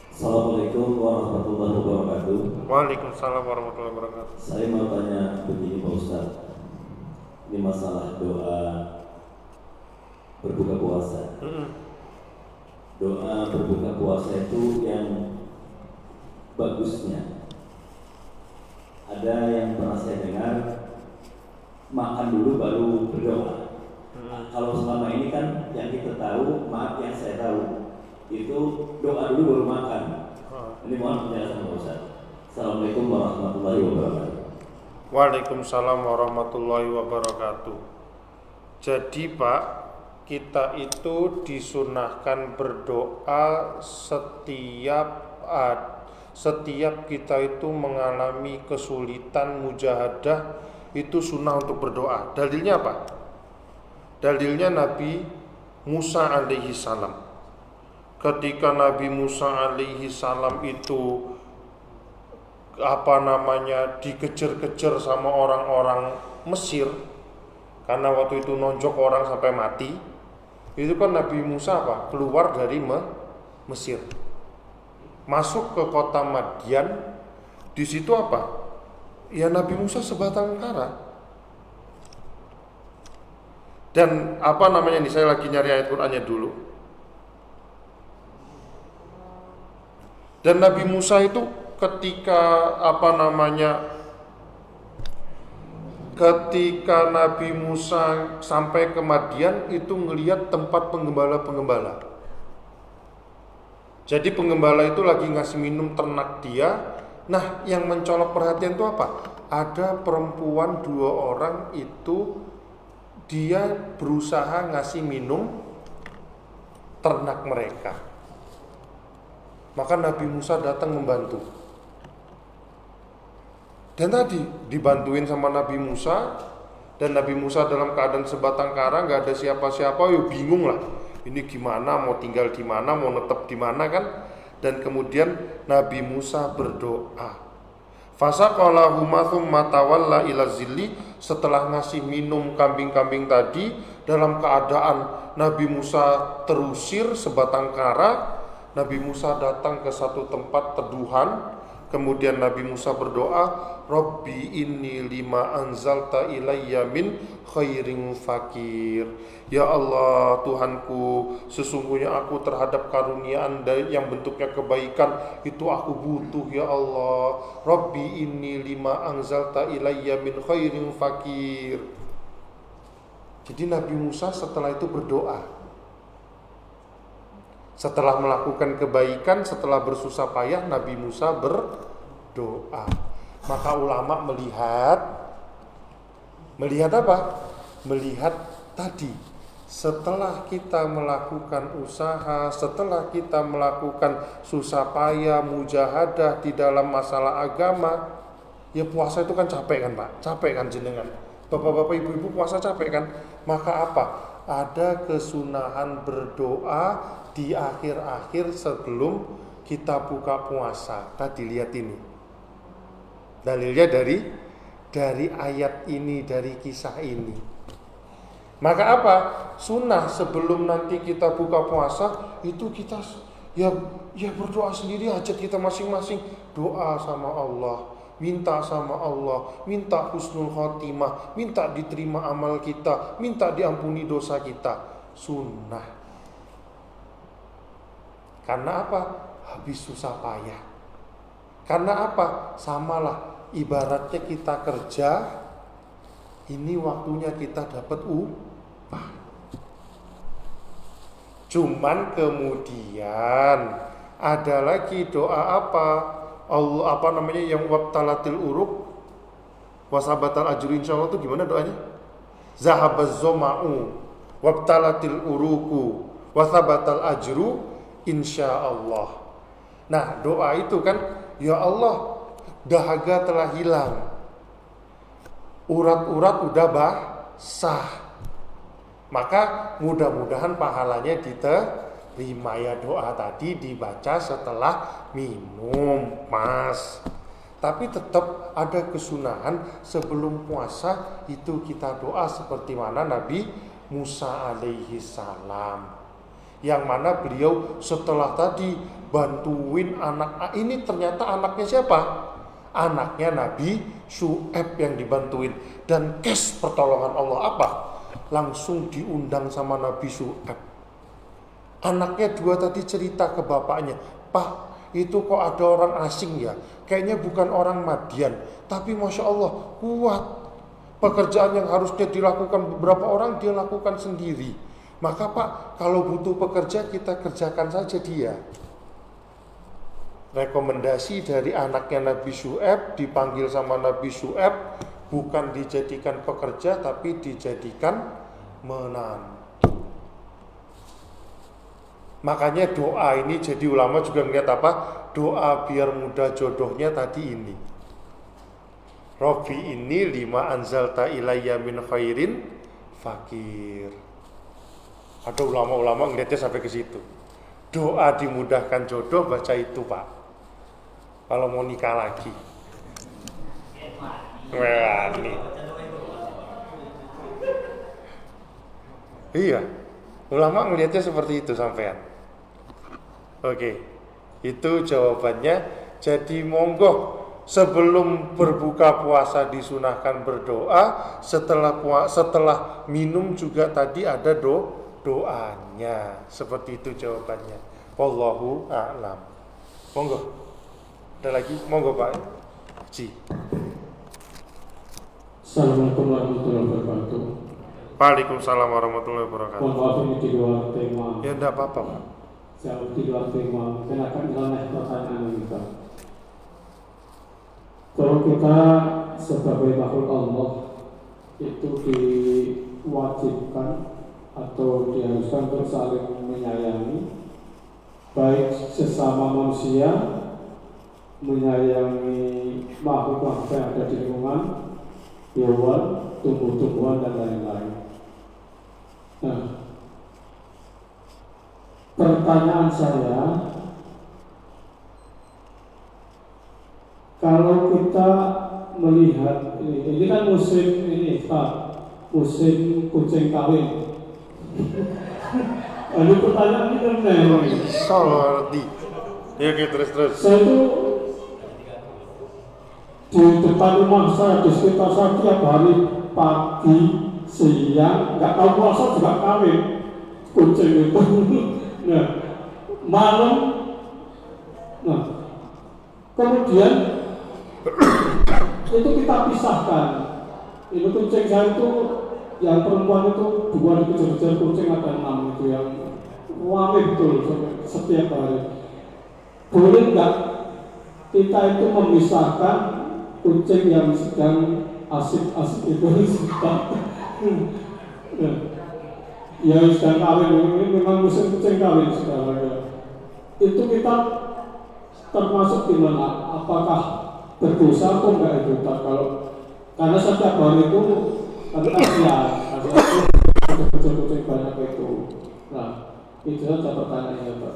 Assalamualaikum warahmatullahi wabarakatuh. Waalaikumsalam warahmatullahi wabarakatuh. Saya mau tanya begini Pak Ustaz. Ini masalah doa berbuka puasa. Doa berbuka puasa itu yang bagusnya, ada yang pernah saya dengar makan dulu baru berdoa. Kalau selama ini kan yang kita tahu, maaf yang saya tahu, itu doa dulu baru makan. Ini mohon penjelasan Pak Ustaz. Assalamualaikum warahmatullahi wabarakatuh. Waalaikumsalam warahmatullahi wabarakatuh. Jadi Pak, kita itu disunahkan berdoa setiap kita itu mengalami kesulitan, mujahadah, itu sunnah untuk berdoa. Dalilnya apa? Dalilnya Nabi Musa alaihi salam. Ketika Nabi Musa alaihi salam itu dikejar-kejar sama orang-orang Mesir, karena waktu itu nonjok orang sampai mati. Itu kan Nabi Musa keluar dari Mesir, masuk ke kota Madian. Di situ ya Nabi Musa sebatang kara. Dan ini saya lagi nyari ayat Qur'annya dulu. Dan Nabi Musa itu ketika Nabi Musa sampai ke Madian itu ngelihat tempat penggembala-penggembala. Jadi penggembala itu lagi ngasih minum ternak dia. Nah, yang mencolok perhatian itu ada perempuan 2 orang itu, dia berusaha ngasih minum ternak mereka. Maka Nabi Musa datang membantu. Dan tadi dibantuin sama Nabi Musa, dan Nabi Musa dalam keadaan sebatang kara, nggak ada siapa-siapa, bingung lah. Ini gimana, mau tinggal di mana, mau netep di mana kan? Dan kemudian Nabi Musa berdoa. Fasaqalahu thumma tawalla ila zilli, setelah ngasih minum kambing-kambing tadi, dalam keadaan Nabi Musa terusir sebatang kara, Nabi Musa datang ke satu tempat teduhan. Kemudian Nabi Musa berdoa, Rabbi inni lima anzalta ilayya min khairin fakir. Ya Allah, Tuhanku, sesungguhnya aku terhadap karunia Anda yang bentuknya kebaikan itu aku butuh ya Allah. Rabbi inni lima anzalta ilayya min khairin fakir. Jadi Nabi Musa setelah itu berdoa. Setelah melakukan kebaikan, setelah bersusah payah, Nabi Musa berdoa. Maka ulama melihat apa? Melihat tadi, setelah kita melakukan usaha, setelah kita melakukan susah payah, mujahadah di dalam masalah agama, ya puasa itu kan capek kan Pak? Capek kan jenengan? Bapak-bapak, ibu-ibu puasa capek kan? Maka ada kesunahan berdoa di akhir-akhir sebelum kita buka puasa. Tadi lihat ini. Dalilnya dari ayat ini, dari kisah ini. Maka sunnah sebelum nanti kita buka puasa itu kita ya berdoa sendiri, hajat kita masing-masing, doa sama Allah, minta sama Allah, minta husnul khotimah, minta diterima amal kita, minta diampuni dosa kita. Sunnah. Karena habis susah payah. Karena samalah ibaratnya kita kerja, ini waktunya kita dapat upah. Cuman kemudian ada lagi doa Allah yang wabtalatil uruk wasabatal ajru, insyaallah itu gimana doanya? Zahabaz zama'u wabtalatil uruku wasabatal ajru insyaallah. Nah, doa itu kan, ya Allah, dahaga telah hilang, urat-urat udah basah, maka mudah-mudahan pahalanya diterima. Ya doa tadi dibaca setelah minum, Mas. Tapi tetap ada kesunahan sebelum puasa itu kita doa seperti mana Nabi Musa alaihi salam. Yang mana beliau setelah tadi bantuin anak ini, ternyata anaknya siapa? Anaknya Nabi Syu'aib yang dibantuin. Dan kes pertolongan Allah apa? Langsung diundang sama Nabi Syu'aib. Anaknya dua tadi cerita ke bapaknya, Pak, itu kok ada orang asing ya, kayaknya bukan orang Madian, tapi Masya Allah kuat. Pekerjaan yang harusnya dilakukan beberapa orang, dia lakukan sendiri. Maka Pak, kalau butuh pekerja kita kerjakan saja dia. Rekomendasi dari anaknya Nabi Syu'aib, dipanggil sama Nabi Syu'aib, bukan dijadikan pekerja tapi dijadikan menantu. Makanya doa ini, jadi ulama juga melihat apa? Doa biar mudah jodohnya tadi ini. Rabbi ini lima anzalta ilayya min khairin fakir. Ada ulama-ulama ngeliatnya sampai ke situ. Doa dimudahkan jodoh, baca itu Pak. Kalau mau nikah lagi. Wah, nih. Iya. Ulama ngeliatnya seperti itu sampean. Oke, itu jawabannya. Jadi monggo sebelum berbuka puasa disunahkan berdoa, setelah minum juga tadi ada doanya. Seperti itu jawabannya. Wallahu a'lam. Monggo. Ada lagi? Monggo Pak. Ji. Assalamualaikum warahmatullahi wabarakatuh. Waalaikumsalam warahmatullahi wabarakatuh. Mohon maaf ini di luar tema. Ya enggak apa-apa Pak. Jauh di luar tema. Kenakan nilai pertanyaan ini Pak. Kalau kita sebagai makhluk Allah itu diwajibkan atau diharuskan untuk saling menyayangi, baik sesama manusia, menyayangi makhluk yang ada di lingkungan, hewan, tumbuh-tumbuhan dan lain-lain. Nah, pertanyaan saya, kalau kita melihat ini kan musim ini Pak, musim kucing kawin. Ada pertanyaan ini kan? Sorry. Ya oke, terus. Saya itu di depan rumah saya, di sekitar saya tiap hari pagi, siang, nggak tahu puasa juga kawin kucing itu. Nah, malam, nah, kemudian itu kita pisahkan. Ini kucing saya itu, yang perempuan itu 2 dikejar-kejar kucing, ada 6 itu yang wangi betul setiap hari. Boleh nggak kita itu memisahkan kucing yang sedang asik-asik itu ya sedang kawin, ini memang musim kucing kawin sekarang ya. Itu kita termasuk di mana? Apakah berdosa atau enggak itu? Kalau karena setiap hari itu ada kucing banyak itu. Nah, itu saja pertanyaannya Pak.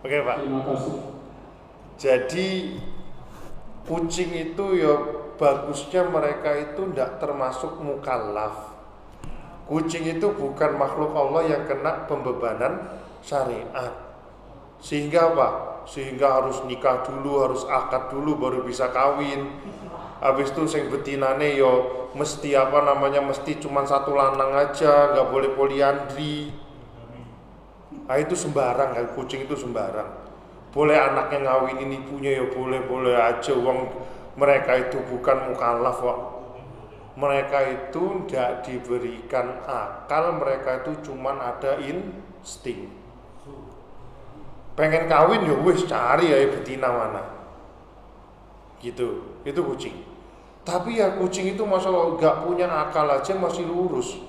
Oke Pak. Terima kasih. Jadi kucing itu ya bagusnya mereka itu tidak termasuk mukallaf. Kucing itu bukan makhluk Allah yang kena pembebanan syariat. Sehingga apa? Sehingga harus nikah dulu, harus akad dulu baru bisa kawin. Habis itu sing betinane yo mesti mesti cuma satu lanang aja, nggak boleh poliandri. Nah itu sembarang, kan kucing itu sembarang. Boleh anaknya ngawinin ibunya ya boleh aja, uang mereka itu bukan mukallaf kok. Mereka itu tidak diberikan akal, mereka itu cuman ada insting. Pengen kawin ya wis cari ya betina mana. Gitu, itu kucing. Tapi ya kucing itu masalah gak punya akal aja masih lurus.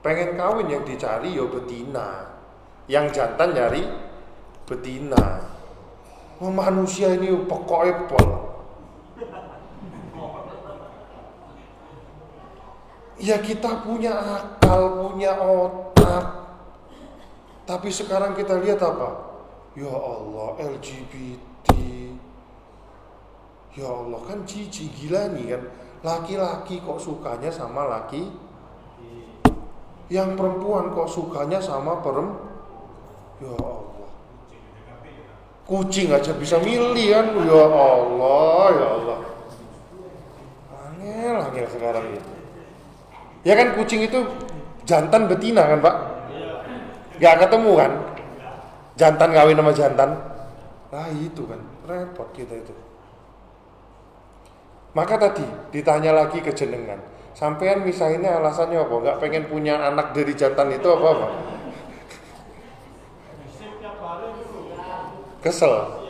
Pengen kawin yang dicari ya betina. Yang jantan nyari betina. Manusia ini pokoknya pol. Ya kita punya akal, punya otak. Tapi sekarang kita lihat apa? Ya Allah, LGBT. Ya Allah, kan jijik gila nih kan. Laki-laki kok sukanya sama laki, yang perempuan kok sukanya sama perempuan. Ya Allah, kucing aja bisa milih kan. Ya Allah, ya Allah, angel sekarang ini. Ya kan kucing itu jantan betina kan Pak, gak ketemu kan, jantan kawin sama jantan. Nah itu kan repot kita itu. Maka tadi ditanya lagi ke jenengan, sampean misalnya alasannya apa? Gak pengen punya anak dari jantan itu apa? Kesel.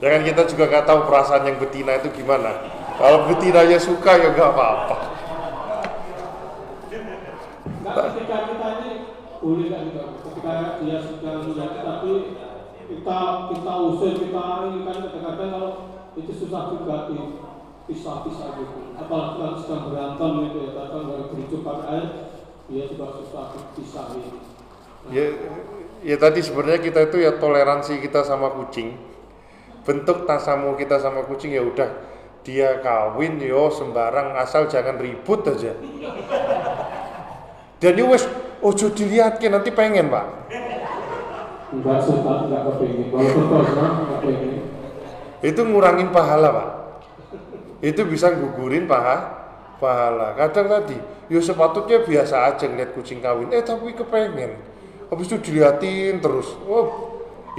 Ya kan kita juga gak tahu perasaan yang betina itu gimana. Kalau betinanya suka ya gak apa-apa. Nah, ketika kita ini boleh kan gitu, ketika dia sudah menjadi, tapi kita usir, kita ini kan kadang-kadang kalau itu susah juga pisah-pisah gitu. Apalagi kalau sedang berantem gitu ya, kadang baru berujuk pakai air, dia juga susah dipisahin. Ya tadi sebenarnya kita itu ya toleransi kita sama kucing. Bentuk tasamu kita sama kucing ya udah, dia kawin yo sembarang asal jangan ribut aja. Dan yo wes ojo dilihatke nanti pengen Pak. Enggak suka, enggak kepingin. Kalau berdosa enggak pengen. Itu ngurangin pahala Pak. Itu bisa gugurin pahala. Kadang tadi yo sepatutnya biasa aja ngeliat kucing kawin, tapi kepengen. Habis itu diliatin terus.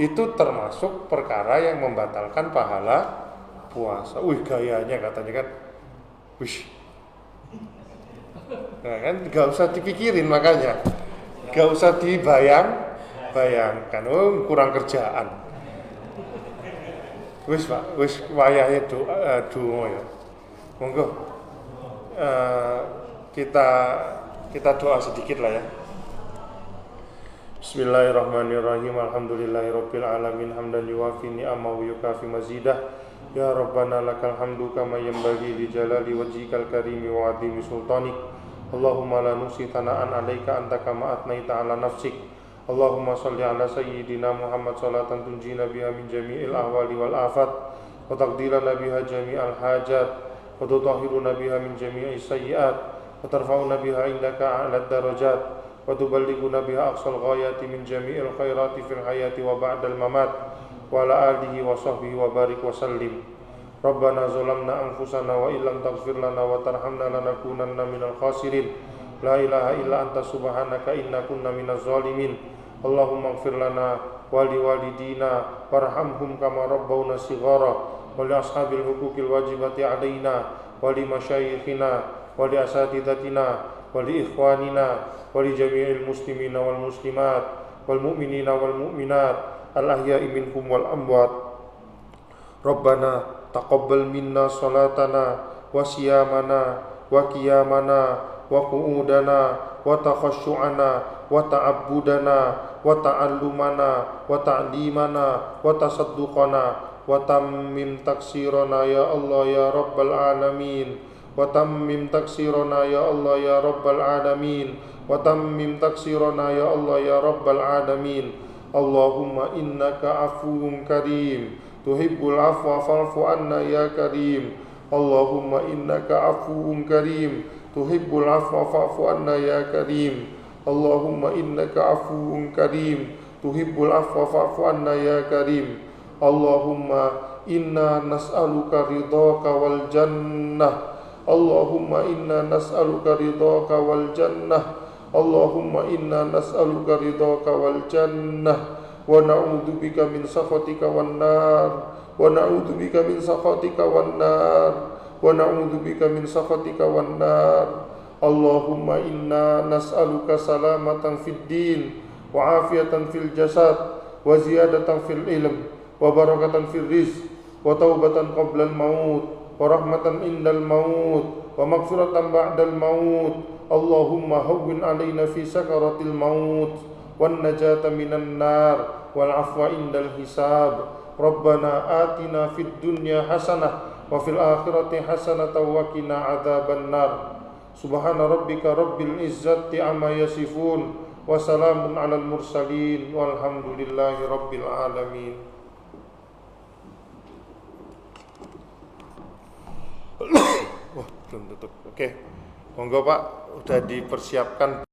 Itu termasuk perkara yang membatalkan pahala puasa. Wih gayanya katanya kan. Wih. Nah kan gak usah dipikirin makanya. Gak usah bayangkan. Kurang kerjaan. Wis Pak, wis wayahe donga ya. Monggo. Kita doa sedikit lah ya. Bismillahirrahmanirrahim. Alhamdulillahirabbil alamin hamdan yuwafi ni'amahu yukafi mazidah. Ya Rabbana lakal hamdu kama yanbaghi li jalali wajhikal karimi wa 'azimi sultanik. Allahumma la nusi thana'an 'alaika anta kama atnaita 'ala nafsik. Allahumma shalli 'ala sayyidina Muhammad salatan tunjina biha min jami'il ahwali wal afat wa taqdilana biha jami'al hajat wa tutahhiruna biha min jami'is sayyi'at wa tarfa'una biha indaka 'ala darajat wa tuballighuna biha aqsal ghayati min jami'il khairati fil hayati wa ba'dal mamat wa ala alihi wa sahbihi wa barik wa sallim. Rabbana zalamna anfusana wa illam taghfir lana wa tarhamna lanakunanna minal khasirin. La ilaha illa anta subhanaka inna kunna minaz zalimin. Allahumma ighfir lana wa liwalidina warhamhum kama rabbawna shighara wa li ashabil huquqil wajibati alaina wa li masyayikhina wa li asatidatina wa li ikhwanina wa li jami'il muslimina wal muslimat wal mu'minina wal mu'minat al ahya'i minhum wal amwat. Rabbana taqabbal minna salatana wa siyamana wa qiyamana wa qu'udana wa takhashu'ana wa ta'abbudana wa ta'allumana wa ta'limana wa tasadduqana wa tammim taksirana ya Allah ya Rabbal alamin. Wa tammim taksirana ya Allah ya Rabbal alamin. Wa tammim taksirana ya Allah ya Rabbal alamin. Allahumma innaka afuwun karim tuhibbul afwa fa'fu anna ya karim. Allahumma innaka afuwun karim tuhibbul afwa fa'fu anna ya karim. Allahumma innaka afuwun karim tuhibbul afwa fa'fu anna ya karim. Allahumma inna nas'aluka ridhaka wal jannah. Allahumma inna nas'aluka ridhaka wal jannah. Allahumma inna nas'aluka ridhaka wal jannah wa na'udzubika min sakhatika wan nar wa na'udzubika min sakhatika wan nar wa na'udzubika min sakhatika wan nar. Allahumma inna nas'aluka salamatan fid din wa afiyatan fil jasad wa ziyadatan fil ilm wa barakatan fil rizq wa taubatan qabla al maut wa rahmatan indal maut wa maghfiratan ba'dal maut. Allahumma hawwin alaina fi sakaratil maut wan najata minan nar wal afwa indal hisab. Rabbana atina fid dunya hasanah wa fil akhirati hasanah wa qina adzaban nar. Subhana rabbika rabbil izzati amma yasifun, wa salamun alal mursalin, walhamdulillahi rabbil alamin. Wah, belum tutup. Oke. Monggo Pak, udah dipersiapkan